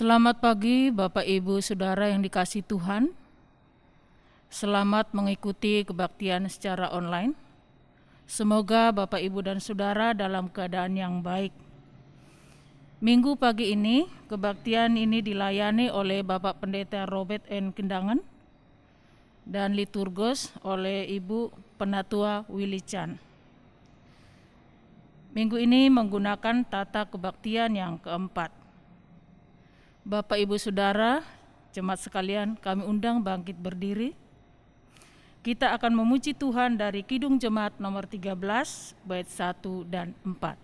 Selamat pagi Bapak Ibu Saudara yang dikasihi Tuhan. Selamat mengikuti kebaktian secara online. Semoga Bapak Ibu dan Saudara dalam keadaan yang baik. Minggu pagi ini, kebaktian ini dilayani oleh Bapak Pendeta Robert N. Kendangan dan liturgos oleh Ibu Penatua Willy Chan. Minggu ini menggunakan tata kebaktian yang keempat. Bapak Ibu Saudara, jemaat sekalian, kami undang bangkit berdiri. Kita akan memuji Tuhan dari Kidung Jemaat nomor 13, bait 1 dan 4.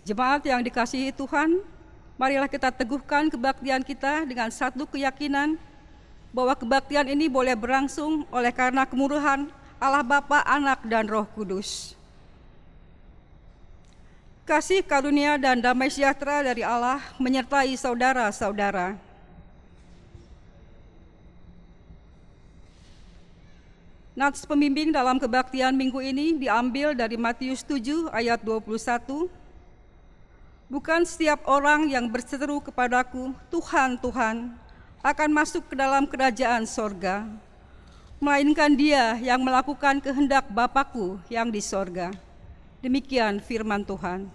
Jemaat yang dikasihi Tuhan, marilah kita teguhkan kebaktian kita dengan satu keyakinan bahwa kebaktian ini boleh berlangsung oleh karena kemurahan Allah Bapa, Anak, dan Roh Kudus. Kasih karunia dan damai sejahtera dari Allah menyertai saudara-saudara. Nats pembimbing dalam kebaktian minggu ini diambil dari Matius 7 ayat 21. Bukan setiap orang yang berseteru kepadaku, Tuhan, Tuhan, akan masuk ke dalam kerajaan sorga, melainkan dia yang melakukan kehendak Bapa-Ku yang di sorga. Demikian firman Tuhan.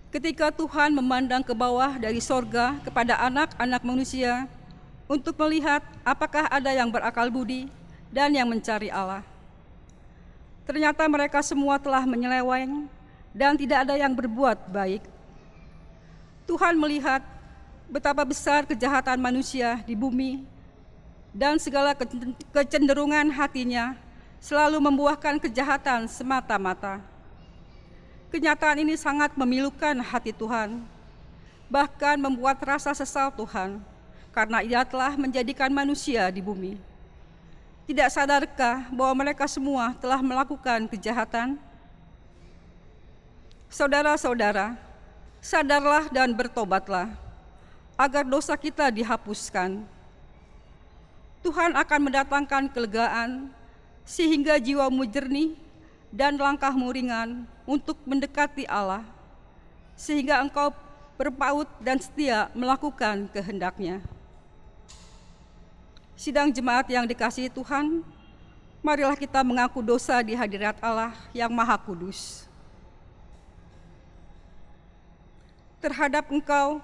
Ketika Tuhan memandang ke bawah dari sorga kepada anak-anak manusia untuk melihat apakah ada yang berakal budi dan yang mencari Allah. Ternyata mereka semua telah menyeleweng dan tidak ada yang berbuat baik. Tuhan melihat betapa besar kejahatan manusia di bumi dan segala kecenderungan hatinya selalu membuahkan kejahatan semata-mata. Kenyataan ini sangat memilukan hati Tuhan, bahkan membuat rasa sesal Tuhan, karena Ia telah menjadikan manusia di bumi. Tidak sadarkah bahwa mereka semua telah melakukan kejahatan? Saudara-saudara, sadarlah dan bertobatlah, agar dosa kita dihapuskan. Tuhan akan mendatangkan kelegaan, sehingga jiwamu jernih dan langkahmu ringan untuk mendekati Allah, sehingga engkau berpaut dan setia melakukan kehendak-Nya. Sidang jemaat yang dikasihi Tuhan, marilah kita mengaku dosa di hadirat Allah yang Maha Kudus. Terhadap engkau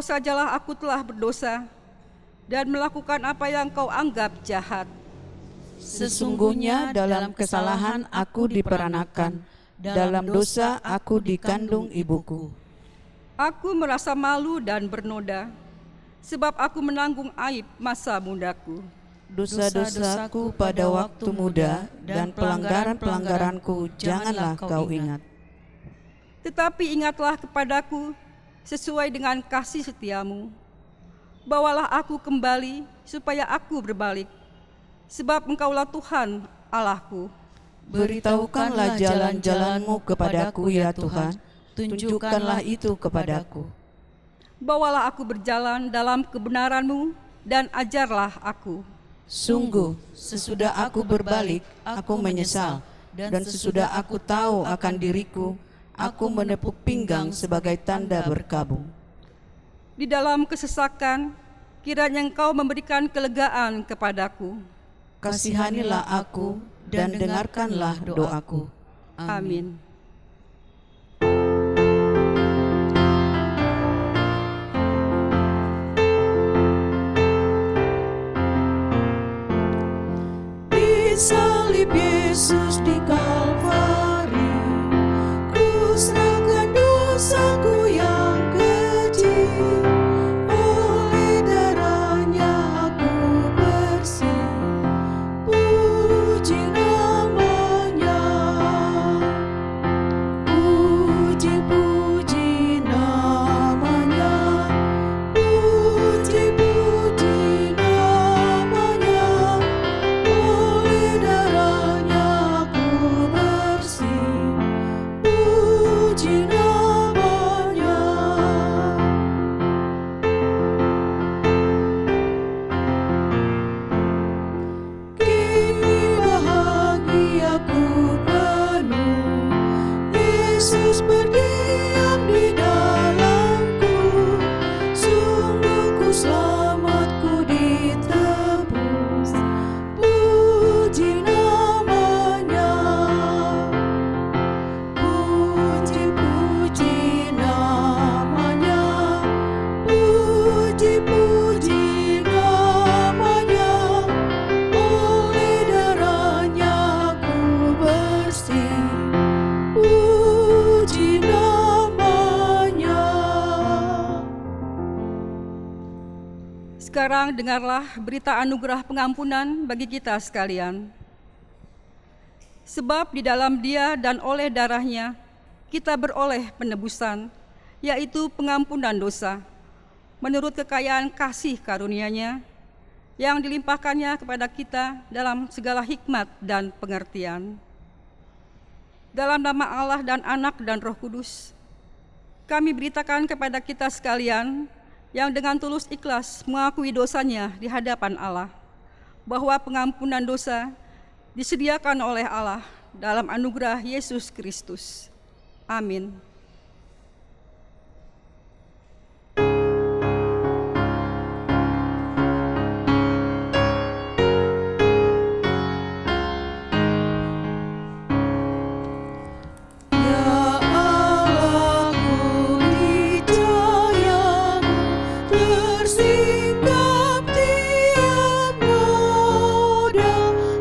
sajalah aku telah berdosa dan melakukan apa yang engkau anggap jahat. Sesungguhnya dalam kesalahan aku diperanakan, dalam dosa aku dikandung ibuku. Aku merasa malu dan bernoda, sebab aku menanggung aib masa mudaku. Dosa-dosaku pada waktu muda dan pelanggaran-pelanggaranku janganlah kau ingat. Tetapi ingatlah kepadaku sesuai dengan kasih setiamu. Bawalah aku kembali supaya aku berbalik, sebab engkaulah Tuhan Allahku. Beritahukanlah jalan-jalanmu kepadaku ya Tuhan, tunjukkanlah itu kepadaku. Bawalah aku berjalan dalam kebenaran-Mu dan ajarlah aku. Sungguh, sesudah aku berbalik, aku menyesal, dan sesudah aku tahu akan diriku, aku menepuk pinggang sebagai tanda berkabung. Di dalam kesesakan, kiranya Engkau memberikan kelegaan kepadaku. Kasihanilah aku dan dengarkanlah doaku. Amin. Salib Yesus di Kalvari, ku serahkan dosaku yang kecil. Oleh darahnya aku bersih, puji namanya, puji-puji namanya, puji-puji namanya. Oleh darahnya aku bersih, puji namanya. Kini bahagiaku penuh, Yesus berdiam di dalamku. Sungguh ku selamat, ku ditebus, puji namanya, puji-puji namanya, puji-puji namanya. Oleh darahnya ku bersih, puji namanya. Sekarang dengarlah berita anugerah pengampunan bagi kita sekalian. Sebab di dalam Dia dan oleh darahnya kita beroleh penebusan, yaitu pengampunan dosa, menurut kekayaan kasih karunia-Nya yang dilimpahkannya kepada kita dalam segala hikmat dan pengertian. Dalam nama Allah dan Anak dan Roh Kudus, kami beritakan kepada kita sekalian yang dengan tulus ikhlas mengakui dosanya di hadapan Allah, bahwa pengampunan dosa disediakan oleh Allah dalam anugerah Yesus Kristus. Amin. Ya Allahku, nicayamu tersingkap tiap noda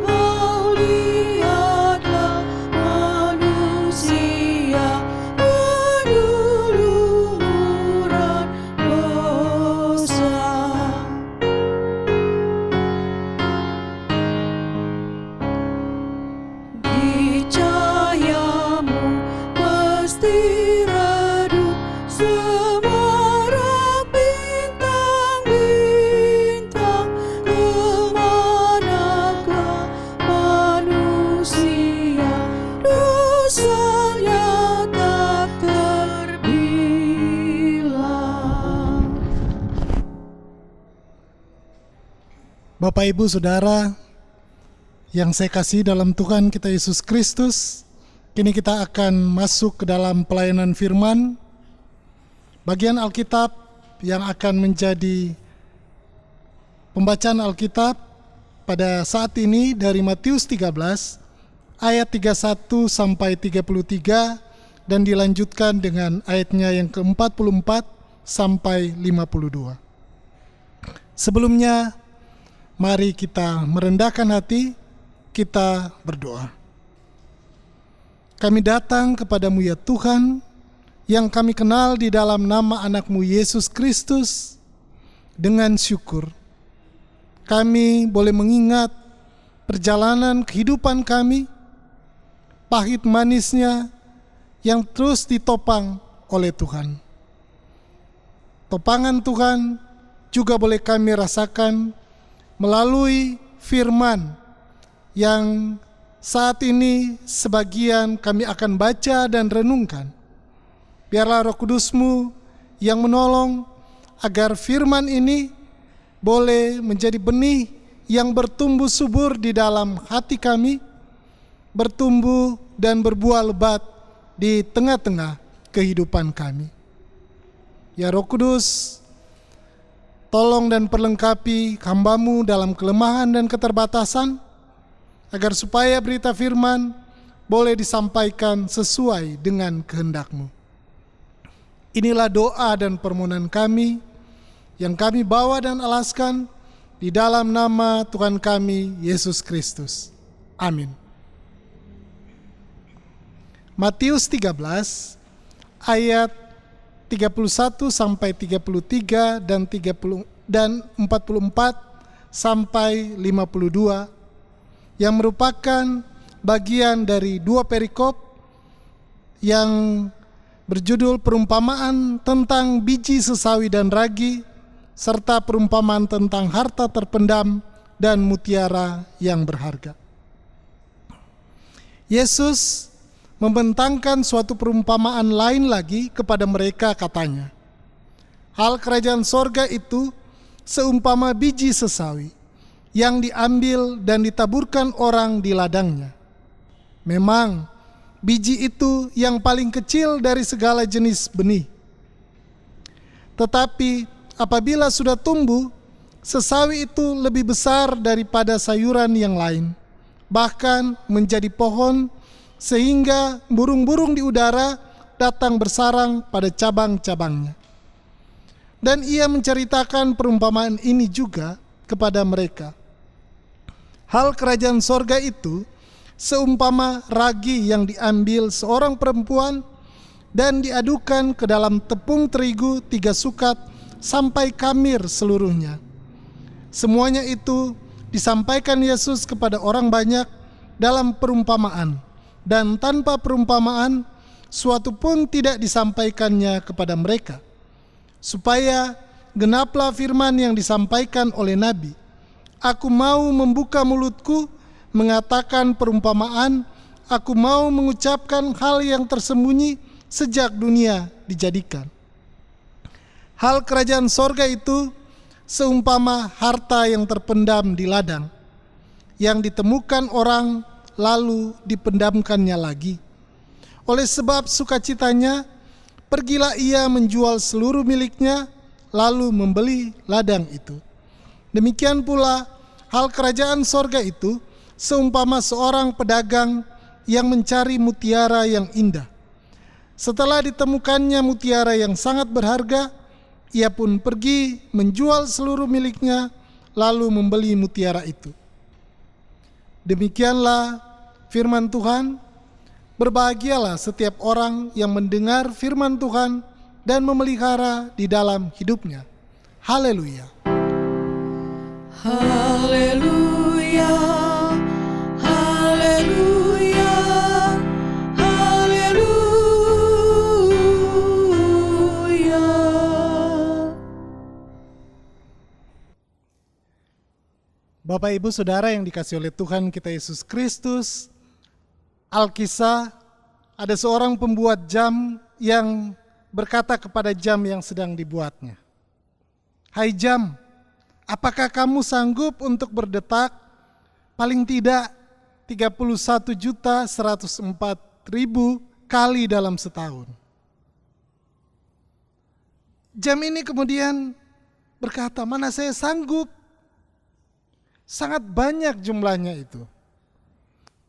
aulia Bapak, Ibu, Saudara yang saya kasih dalam Tuhan kita Yesus Kristus, kini kita akan masuk ke dalam pelayanan firman, bagian Alkitab yang akan menjadi pembacaan Alkitab pada saat ini dari Matius 13 ayat 31 sampai 33 dan dilanjutkan dengan ayatnya yang ke-44 sampai 52. Sebelumnya, mari kita merendahkan hati, kita berdoa. Kami datang kepadamu ya Tuhan, yang kami kenal di dalam nama anak-Mu Yesus Kristus, dengan syukur. Kami boleh mengingat perjalanan kehidupan kami, pahit manisnya yang terus ditopang oleh Tuhan. Topangan Tuhan juga boleh kami rasakan melalui firman yang saat ini sebagian kami akan baca dan renungkan. Biarlah Roh Kudus-Mu yang menolong agar firman ini boleh menjadi benih yang bertumbuh subur di dalam hati kami, bertumbuh dan berbuah lebat di tengah-tengah kehidupan kami. Ya Roh Kudus, tolong dan perlengkapi hamba-Mu dalam kelemahan dan keterbatasan, agar supaya berita firman boleh disampaikan sesuai dengan kehendak-Mu. Inilah doa dan permohonan kami, yang kami bawa dan alaskan di dalam nama Tuhan kami, Yesus Kristus. Amin. Matius 13, ayat 31 sampai 33 dan 44 sampai 52 yang merupakan bagian dari dua perikop yang berjudul perumpamaan tentang biji sesawi dan ragi serta perumpamaan tentang harta terpendam dan mutiara yang berharga. Yesus membentangkan suatu perumpamaan lain lagi kepada mereka, katanya, hal kerajaan sorga itu seumpama biji sesawi yang diambil dan ditaburkan orang di ladangnya. Memang biji itu yang paling kecil dari segala jenis benih. Tetapi apabila sudah tumbuh, sesawi itu lebih besar daripada sayuran yang lain, bahkan menjadi pohon, sehingga burung-burung di udara datang bersarang pada cabang-cabangnya. Dan ia menceritakan perumpamaan ini juga kepada mereka. Hal kerajaan sorga itu seumpama ragi yang diambil seorang perempuan dan diadukan ke dalam tepung terigu 3 sukat sampai kamir seluruhnya. Semuanya itu disampaikan Yesus kepada orang banyak dalam perumpamaan, dan tanpa perumpamaan suatu pun tidak disampaikannya kepada mereka, supaya genaplah firman yang disampaikan oleh Nabi, aku mau membuka mulutku mengatakan perumpamaan, aku mau mengucapkan hal yang tersembunyi sejak dunia dijadikan. Hal kerajaan sorga itu seumpama harta yang terpendam di ladang, yang ditemukan orang lalu dipendamkannya lagi. Oleh sebab sukacitanya, pergilah ia menjual seluruh miliknya, lalu membeli ladang itu. Demikian pula hal kerajaan sorga itu seumpama seorang pedagang yang mencari mutiara yang indah. Setelah ditemukannya mutiara yang sangat berharga, ia pun pergi menjual seluruh miliknya, lalu membeli mutiara itu. Demikianlah firman Tuhan. Berbahagialah setiap orang yang mendengar firman Tuhan dan memelihara di dalam hidupnya. Haleluya. Haleluya, haleluya, haleluya. Bapak, Ibu, Saudara yang dikasihi oleh Tuhan kita Yesus Kristus, Alkisah, ada seorang pembuat jam yang berkata kepada jam yang sedang dibuatnya, "Hai jam, Apakah kamu sanggup untuk berdetak paling tidak 31.104.000 kali dalam setahun? Jam ini kemudian berkata, mana saya sanggup. Sangat banyak jumlahnya itu.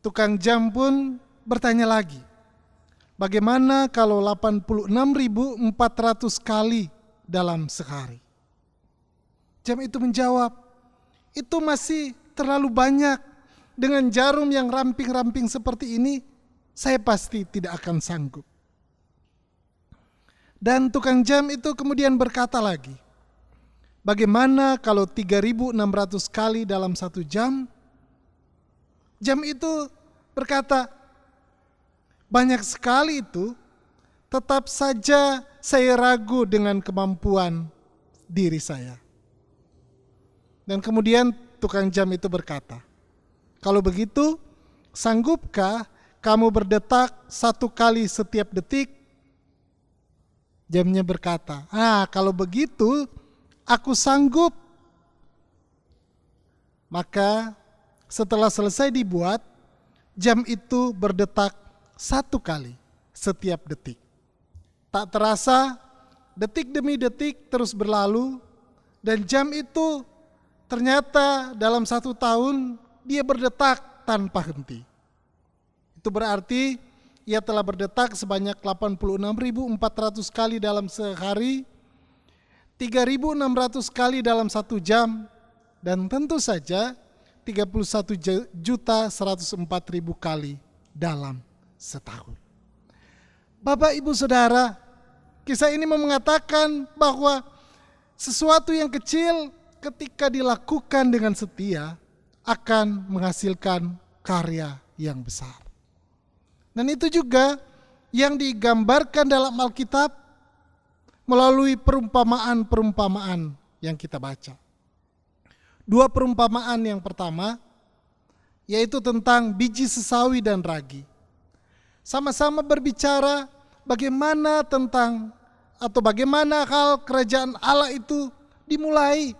Tukang jam pun bertanya lagi, bagaimana kalau 86.400 kali dalam sehari? Jam itu menjawab, itu masih terlalu banyak. Dengan jarum yang ramping-ramping seperti ini, saya pasti tidak akan sanggup. Dan tukang jam itu kemudian berkata lagi, bagaimana kalau 3.600 kali dalam 1 jam? Jam itu berkata, banyak sekali itu, tetap saja saya ragu dengan kemampuan diri saya. Dan kemudian tukang jam itu berkata, kalau begitu, sanggupkah kamu berdetak 1 kali setiap detik? Jamnya berkata, kalau begitu aku sanggup. Maka setelah selesai dibuat, jam itu berdetak 1 kali setiap detik. Tak terasa, detik demi detik terus berlalu, dan jam itu ternyata dalam 1 tahun dia berdetak tanpa henti. Itu berarti ia telah berdetak sebanyak 86.400 kali dalam sehari, 3.600 kali dalam 1 jam, dan tentu saja 31.104.000 kali dalam setahun. Bapak, Ibu, Saudara, kisah ini mengatakan bahwa sesuatu yang kecil ketika dilakukan dengan setia akan menghasilkan karya yang besar. Dan itu juga yang digambarkan dalam Alkitab melalui perumpamaan-perumpamaan yang kita baca. 2 perumpamaan yang pertama, yaitu tentang biji sesawi dan ragi. Sama-sama berbicara bagaimana hal kerajaan Allah itu dimulai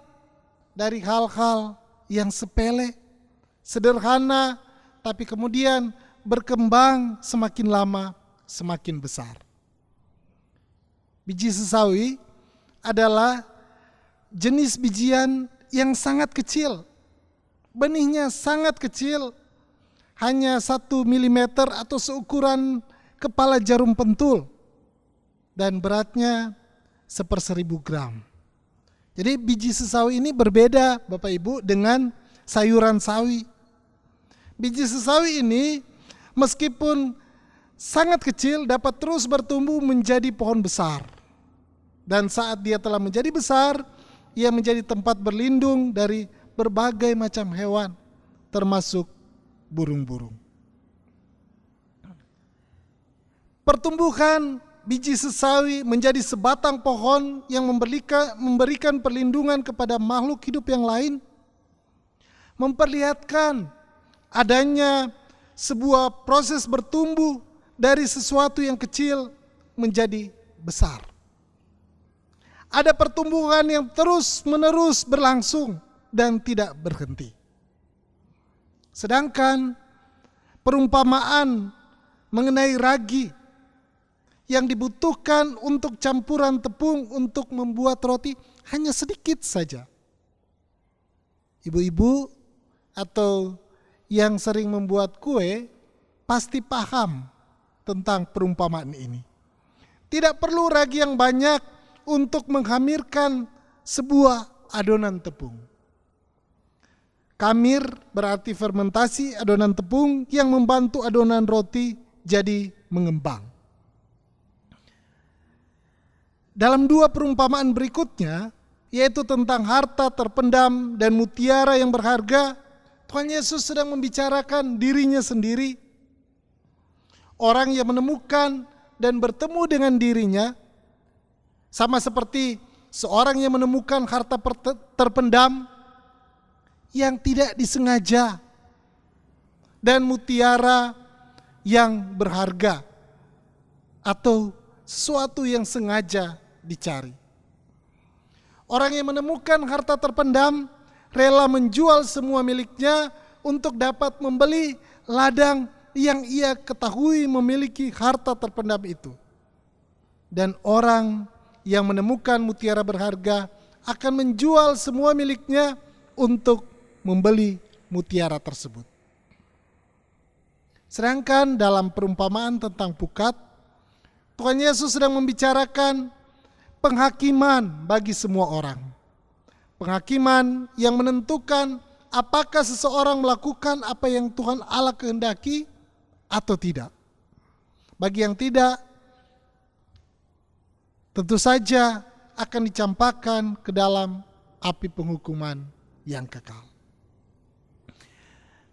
dari hal-hal yang sepele, sederhana, tapi kemudian berkembang semakin lama semakin besar. Biji sesawi adalah jenis bijian yang sangat kecil. Benihnya sangat kecil, hanya 1 mm atau seukuran kepala jarum pentul, dan beratnya 1/1000 gram. Jadi biji sesawi ini berbeda, Bapak Ibu, dengan sayuran sawi. Biji sesawi ini meskipun sangat kecil dapat terus bertumbuh menjadi pohon besar. Dan saat dia telah menjadi besar, ia menjadi tempat berlindung dari berbagai macam hewan, termasuk burung-burung. Pertumbuhan biji sesawi menjadi sebatang pohon yang memberikan perlindungan kepada makhluk hidup yang lain, memperlihatkan adanya sebuah proses bertumbuh dari sesuatu yang kecil menjadi besar. Ada pertumbuhan yang terus-menerus berlangsung dan tidak berhenti. Sedangkan perumpamaan mengenai ragi yang dibutuhkan untuk campuran tepung untuk membuat roti hanya sedikit saja. Ibu-ibu atau yang sering membuat kue pasti paham tentang perumpamaan ini. Tidak perlu ragi yang banyak untuk menghamirkan sebuah adonan tepung. Kamir berarti fermentasi adonan tepung yang membantu adonan roti jadi mengembang. Dalam 2 perumpamaan berikutnya, yaitu tentang harta terpendam dan mutiara yang berharga, Tuhan Yesus sedang membicarakan dirinya sendiri. Orang yang menemukan dan bertemu dengan dirinya, sama seperti seorang yang menemukan harta terpendam yang tidak disengaja, dan mutiara yang berharga atau sesuatu yang sengaja dicari. Orang yang menemukan harta terpendam rela menjual semua miliknya untuk dapat membeli ladang yang ia ketahui memiliki harta terpendam itu. Dan orang yang menemukan mutiara berharga akan menjual semua miliknya untuk membeli mutiara tersebut. Sedangkan dalam perumpamaan tentang pukat, Tuhan Yesus sedang membicarakan penghakiman bagi semua orang. Penghakiman yang menentukan apakah seseorang melakukan apa yang Tuhan Allah kehendaki atau tidak. Bagi yang tidak, tentu saja akan dicampakkan ke dalam api penghukuman yang kekal.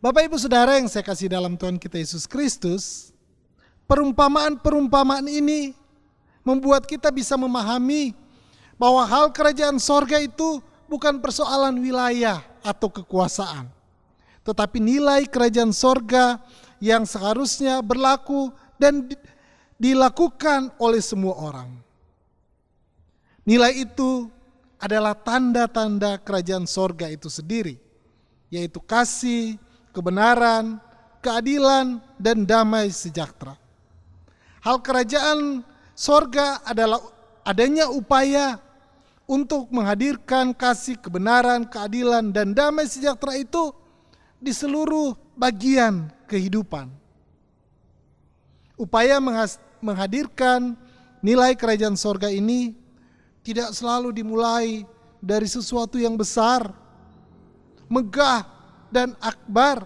Bapak Ibu Saudara yang saya kasih dalam Tuhan kita Yesus Kristus, perumpamaan-perumpamaan ini membuat kita bisa memahami bahwa hal kerajaan sorga itu bukan persoalan wilayah atau kekuasaan, tetapi nilai kerajaan sorga yang seharusnya berlaku dan dilakukan oleh semua orang. Nilai itu adalah tanda-tanda kerajaan sorga itu sendiri, yaitu kasih, kebenaran, keadilan, dan damai sejahtera. Hal kerajaan sorga adalah adanya upaya untuk menghadirkan kasih, kebenaran, keadilan, dan damai sejahtera itu di seluruh bagian kehidupan. Upaya menghadirkan nilai kerajaan sorga ini tidak selalu dimulai dari sesuatu yang besar, megah, dan akbar.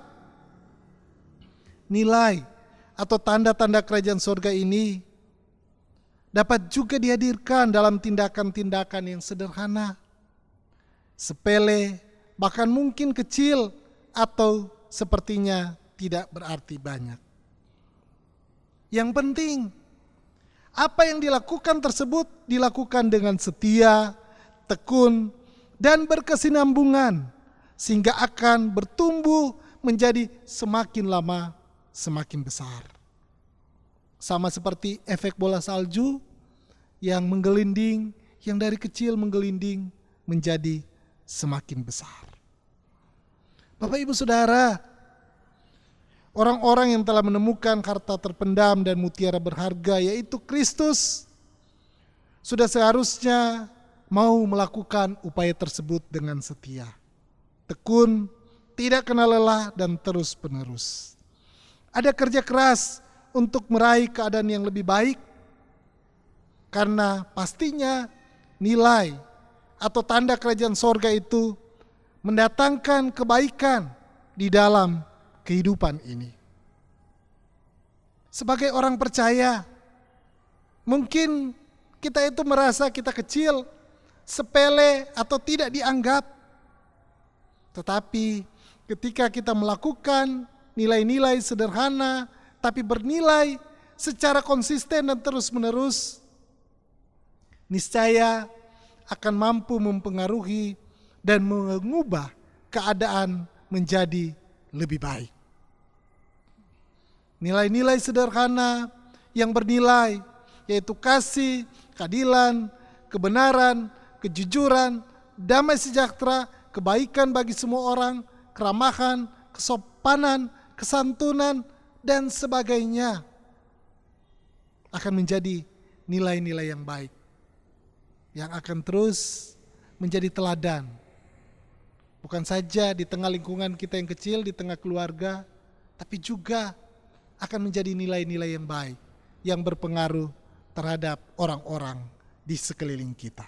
Nilai atau tanda-tanda kerajaan sorga ini dapat juga dihadirkan dalam tindakan-tindakan yang sederhana, sepele, bahkan mungkin kecil atau sepertinya tidak berarti banyak. Yang penting, apa yang dilakukan tersebut dilakukan dengan setia, tekun, dan berkesinambungan, sehingga akan bertumbuh menjadi semakin lama semakin besar. Sama seperti efek bola salju yang menggelinding, yang dari kecil menggelinding menjadi semakin besar. Bapak Ibu Saudara, orang-orang yang telah menemukan harta terpendam dan mutiara berharga, yaitu Kristus, sudah seharusnya mau melakukan upaya tersebut dengan setia, tekun, tidak kenal lelah, dan terus-penerus. Ada kerja keras untuk meraih keadaan yang lebih baik, karena pastinya nilai atau tanda kerajaan sorga itu mendatangkan kebaikan di dalam kehidupan ini. Sebagai orang percaya, mungkin kita itu merasa kita kecil, sepele, atau tidak dianggap. Tetapi ketika kita melakukan nilai-nilai sederhana tapi bernilai secara konsisten dan terus-menerus, niscaya akan mampu mempengaruhi dan mengubah keadaan menjadi lebih baik. Nilai-nilai sederhana yang bernilai, yaitu kasih, keadilan, kebenaran, kejujuran, damai sejahtera, kebaikan bagi semua orang, keramahan, kesopanan, kesantunan, dan sebagainya, akan menjadi nilai-nilai yang baik, yang akan terus menjadi teladan. Bukan saja di tengah lingkungan kita yang kecil, di tengah keluarga, tapi juga akan menjadi nilai-nilai yang baik, yang berpengaruh terhadap orang-orang di sekeliling kita.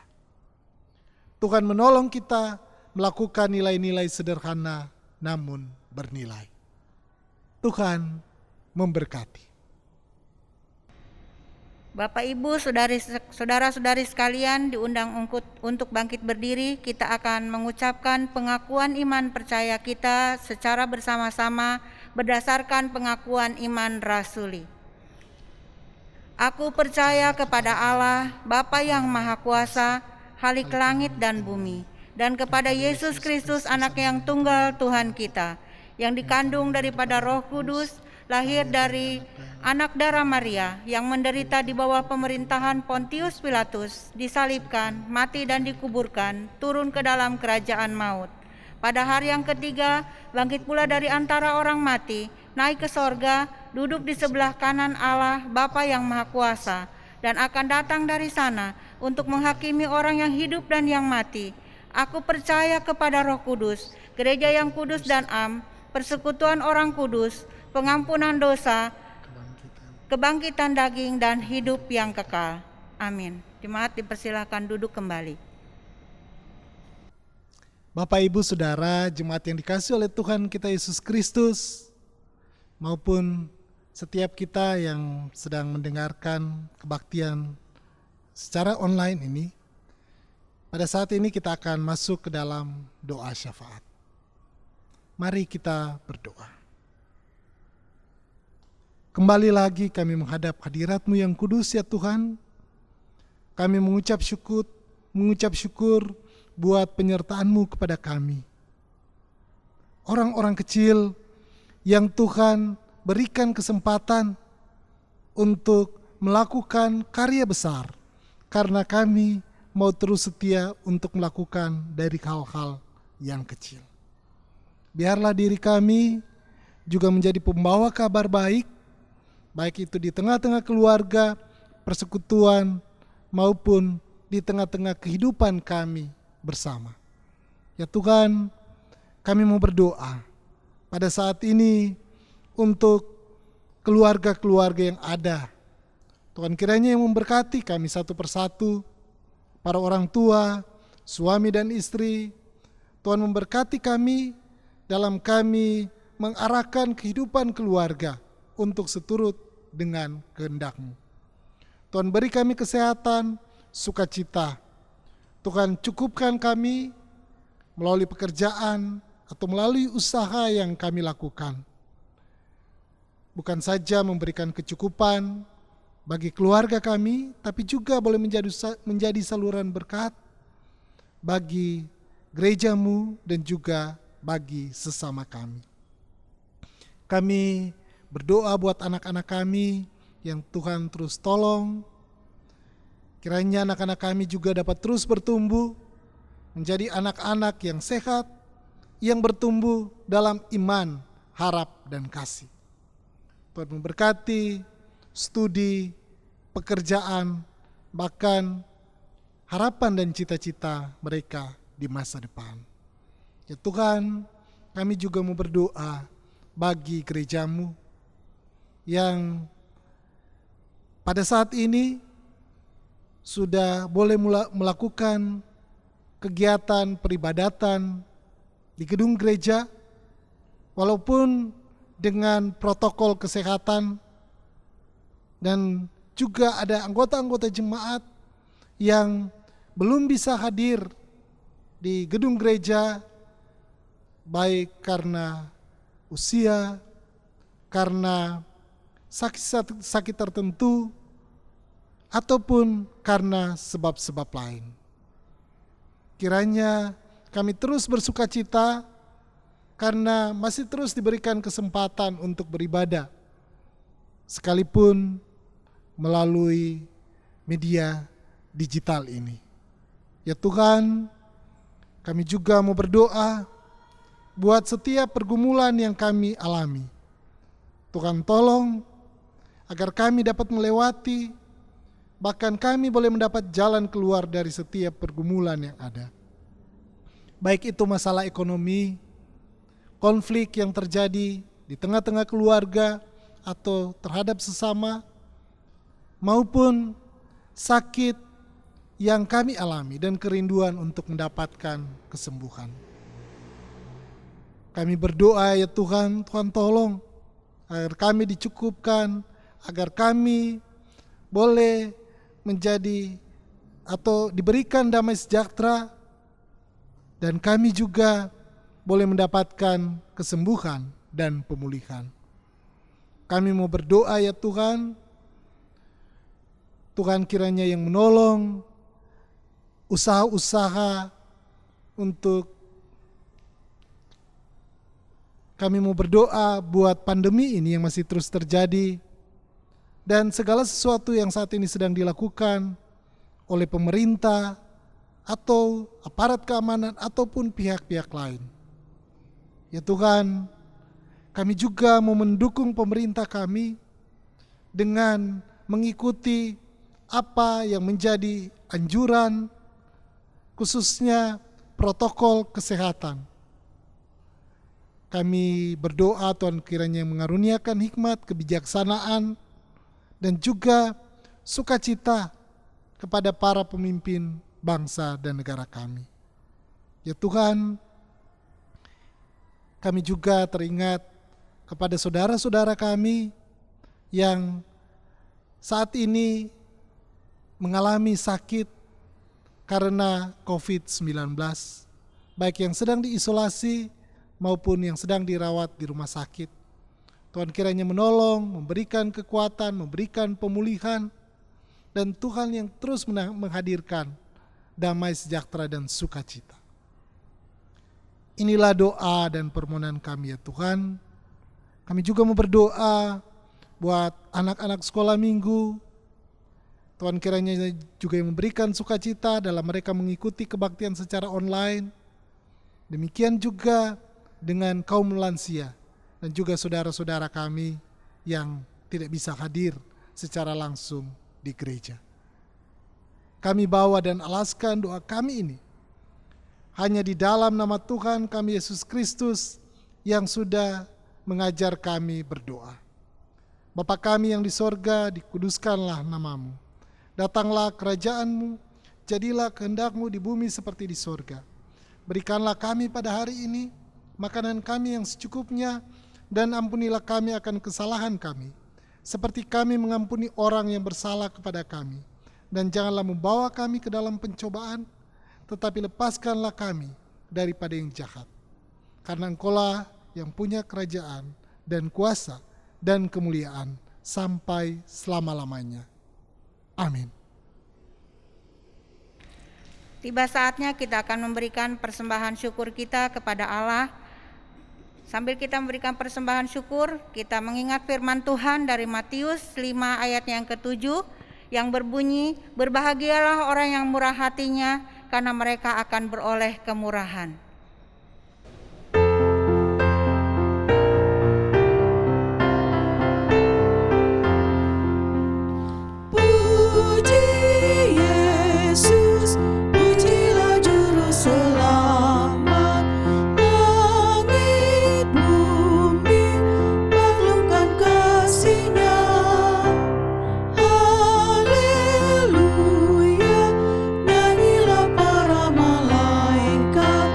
Tuhan menolong kita melakukan nilai-nilai sederhana namun bernilai. Tuhan memberkati. Bapak Ibu, saudara-saudari sekalian, diundang untuk bangkit berdiri. Kita akan mengucapkan pengakuan iman percaya kita secara bersama-sama berdasarkan pengakuan iman rasuli. Aku percaya kepada Allah, Bapa yang Maha Kuasa, Khalik langit dan bumi, dan kepada Yesus Kristus, Anak yang tunggal Tuhan kita, yang dikandung daripada Roh Kudus, lahir dari anak darah Maria, yang menderita di bawah pemerintahan Pontius Pilatus, disalibkan, mati dan dikuburkan, turun ke dalam kerajaan maut. Pada hari yang ketiga, bangkit pula dari antara orang mati, naik ke sorga, duduk di sebelah kanan Allah Bapa yang Maha Kuasa, dan akan datang dari sana untuk menghakimi orang yang hidup dan yang mati. Aku percaya kepada Roh Kudus, gereja yang kudus dan am, persekutuan orang kudus, pengampunan dosa, kebangkitan daging, dan hidup yang kekal. Amin. Jemaat dipersilakan duduk kembali. Bapak, Ibu, Saudara, jemaat yang dikasihi oleh Tuhan kita Yesus Kristus, maupun setiap kita yang sedang mendengarkan kebaktian secara online ini, pada saat ini kita akan masuk ke dalam doa syafaat. Mari kita berdoa. Kembali lagi kami menghadap hadirat-Mu yang kudus ya Tuhan. Kami mengucap syukur buat penyertaan-Mu kepada kami. Orang-orang kecil yang Tuhan berikan kesempatan untuk melakukan karya besar, karena kami mau terus setia untuk melakukan dari hal-hal yang kecil. Biarlah diri kami juga menjadi pembawa kabar baik, baik itu di tengah-tengah keluarga, persekutuan, maupun di tengah-tengah kehidupan kami bersama. Ya Tuhan, kami mau berdoa pada saat ini untuk keluarga-keluarga yang ada. Tuhan kiranya yang memberkati kami satu persatu, para orang tua, suami dan istri. Tuhan memberkati kami dalam kami mengarahkan kehidupan keluarga untuk seturut dengan kehendak-Mu. Tuhan beri kami kesehatan, sukacita. Tuhan cukupkan kami melalui pekerjaan atau melalui usaha yang kami lakukan. Bukan saja memberikan kecukupan bagi keluarga kami, tapi juga boleh menjadi saluran berkat bagi gereja-Mu dan juga bagi sesama kami. Kami berdoa buat anak-anak kami yang Tuhan terus tolong. Kiranya anak-anak kami juga dapat terus bertumbuh menjadi anak-anak yang sehat, yang bertumbuh dalam iman, harap, dan kasih. Tuhan memberkati studi, pekerjaan, bahkan harapan dan cita-cita mereka di masa depan. Ya Tuhan, kami juga mau berdoa bagi gereja-Mu yang pada saat ini sudah boleh melakukan kegiatan peribadatan di gedung gereja, walaupun dengan protokol kesehatan, dan juga ada anggota-anggota jemaat yang belum bisa hadir di gedung gereja, baik karena usia, karena sakit tertentu, ataupun karena sebab-sebab lain. Kiranya kami terus bersukacita karena masih terus diberikan kesempatan untuk beribadah, sekalipun melalui media digital ini. Ya Tuhan, kami juga mau berdoa buat setiap pergumulan yang kami alami. Tuhan tolong agar kami dapat melewati, bahkan kami boleh mendapat jalan keluar dari setiap pergumulan yang ada. Baik itu masalah ekonomi, konflik yang terjadi di tengah-tengah keluarga atau terhadap sesama, maupun sakit yang kami alami dan kerinduan untuk mendapatkan kesembuhan. Kami berdoa ya Tuhan, Tuhan tolong agar kami dicukupkan, agar kami boleh menjadi atau diberikan damai sejahtera, dan kami juga boleh mendapatkan kesembuhan dan pemulihan. Kami mau berdoa ya Tuhan, Tuhan kiranya yang menolong usaha-usaha untuk Kami mau berdoa buat pandemi ini yang masih terus terjadi dan segala sesuatu yang saat ini sedang dilakukan oleh pemerintah atau aparat keamanan ataupun pihak-pihak lain. Ya Tuhan, kami juga mau mendukung pemerintah kami dengan mengikuti apa yang menjadi anjuran, khususnya protokol kesehatan. Kami berdoa Tuhan kiranya mengaruniakan hikmat, kebijaksanaan, dan juga sukacita kepada para pemimpin bangsa dan negara kami. Ya Tuhan, kami juga teringat kepada saudara-saudara kami yang saat ini mengalami sakit karena COVID-19, baik yang sedang diisolasi maupun yang sedang dirawat di rumah sakit. Tuhan kiranya menolong, memberikan kekuatan, memberikan pemulihan, dan Tuhan yang terus menghadirkan damai sejahtera dan sukacita. Inilah doa dan permohonan kami ya Tuhan. Kami juga mau berdoa buat anak-anak sekolah minggu. Tuhan kiranya juga yang memberikan sukacita dalam mereka mengikuti kebaktian secara online. Demikian juga dengan kaum lansia dan juga saudara-saudara kami yang tidak bisa hadir secara langsung di gereja. Kami bawa dan alaskan doa kami ini hanya di dalam nama Tuhan kami Yesus Kristus yang sudah mengajar kami berdoa. Bapa kami yang di sorga, dikuduskanlah namamu. Datanglah kerajaanmu, jadilah kehendak-Mu di bumi seperti di sorga. Berikanlah kami pada hari ini makanan kami yang secukupnya, dan ampunilah kami akan kesalahan kami, seperti kami mengampuni orang yang bersalah kepada kami. Dan janganlah membawa kami ke dalam pencobaan, tetapi lepaskanlah kami daripada yang jahat. Karena Engkaulah yang punya kerajaan dan kuasa dan kemuliaan sampai selama-lamanya. Amin. Tiba saatnya kita akan memberikan persembahan syukur kita kepada Allah. Sambil kita memberikan persembahan syukur, kita mengingat firman Tuhan dari Matius 5 ayat yang ke-7 yang berbunyi, berbahagialah orang yang murah hatinya, karena mereka akan beroleh kemurahan. Puji Yesus, pujilah Juru Selamat. Langit bumi maklumkan kasih-Nya. Haleluya, nyanyilah para malaikat.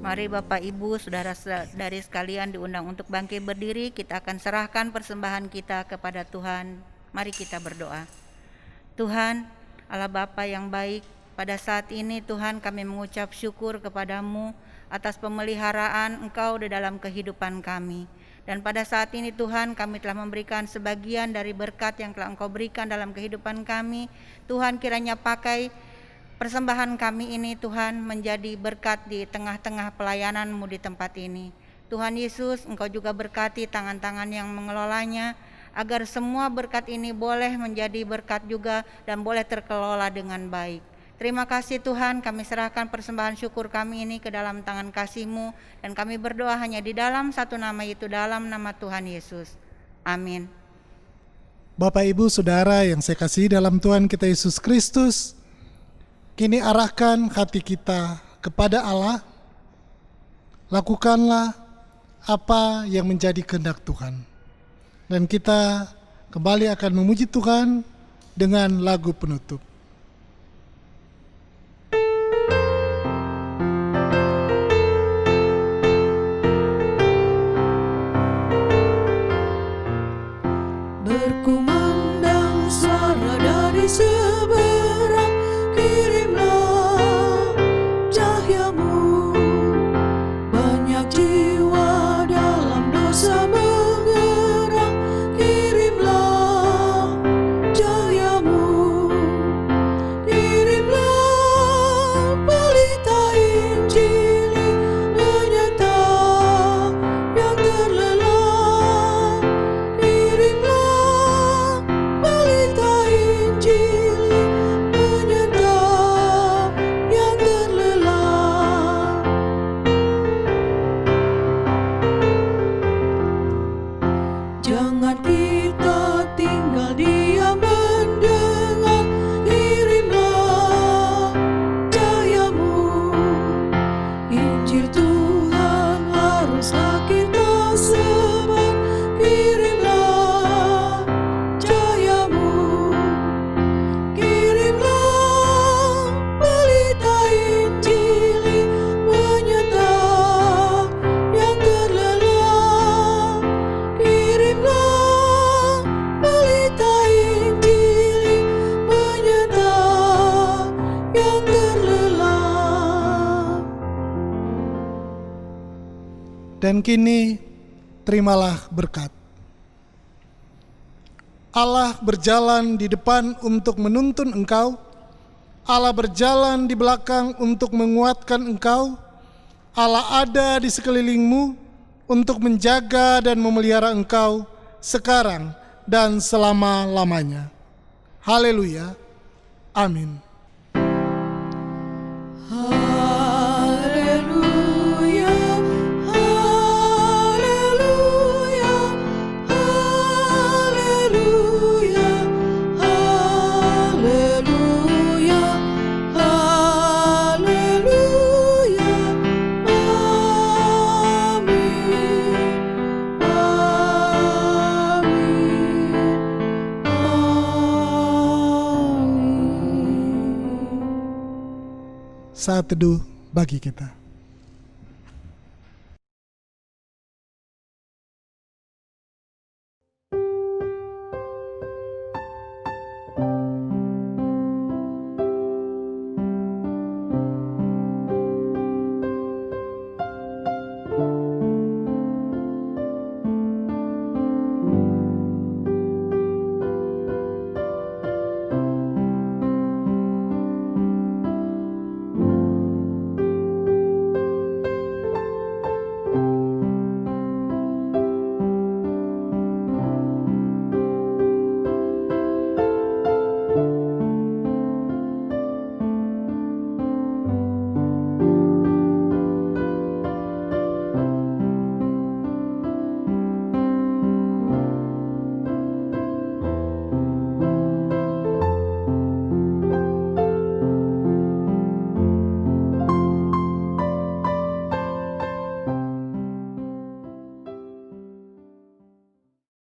Mari Bapak Ibu, saudara-saudari sekalian diundang untuk bangkit berdiri. Kita akan serahkan persembahan kita kepada Tuhan. Mari kita berdoa. Tuhan, Allah Bapa yang baik, pada saat ini Tuhan kami mengucap syukur kepadamu atas pemeliharaan Engkau di dalam kehidupan kami. Dan pada saat ini Tuhan, kami telah memberikan sebagian dari berkat yang telah Engkau berikan dalam kehidupan kami. Tuhan, kiranya pakai persembahan kami ini Tuhan menjadi berkat di tengah-tengah pelayanan-Mu di tempat ini. Tuhan Yesus, Engkau juga berkati tangan-tangan yang mengelolanya, agar semua berkat ini boleh menjadi berkat juga dan boleh terkelola dengan baik. Terima kasih Tuhan, kami serahkan persembahan syukur kami ini ke dalam tangan kasih-Mu, dan kami berdoa hanya di dalam satu nama, yaitu dalam nama Tuhan Yesus. Amin. Bapak, Ibu, Saudara yang saya kasihi dalam Tuhan kita Yesus Kristus, kini arahkan hati kita kepada Allah. Lakukanlah apa yang menjadi kehendak Tuhan. Dan kita kembali akan memuji Tuhan dengan lagu penutup. Berkumandang suara dari seberang, kirimlah cahaya-Mu. Banyak jiwa dalam dosa mengerang, kirimlah cahaya-Mu. Kirimlah pelita Injili, penyata yang terlelap. Kirimlah pelita Injili, penyata yang terlelap. Jangan kita tinggal diam mendengar, kirimlah cahaya-Mu. Injil Tuhan haruslah kita sebar, kirimlah cahaya-Mu. Kirimlah pelita Injili, penyata yang terlelap. Kirimlah pelita Injili, penyata yang terlelap. Dan kini terimalah berkat. Allah berjalan di depan untuk menuntun engkau. Allah berjalan di belakang untuk menguatkan engkau. Allah ada di sekelilingmu untuk menjaga dan memelihara engkau sekarang dan selama-lamanya. Haleluya. Amin. Haleluya, haleluya, haleluya, haleluya, haleluya. Amin, amin, amin. Saat teduh bagi kita.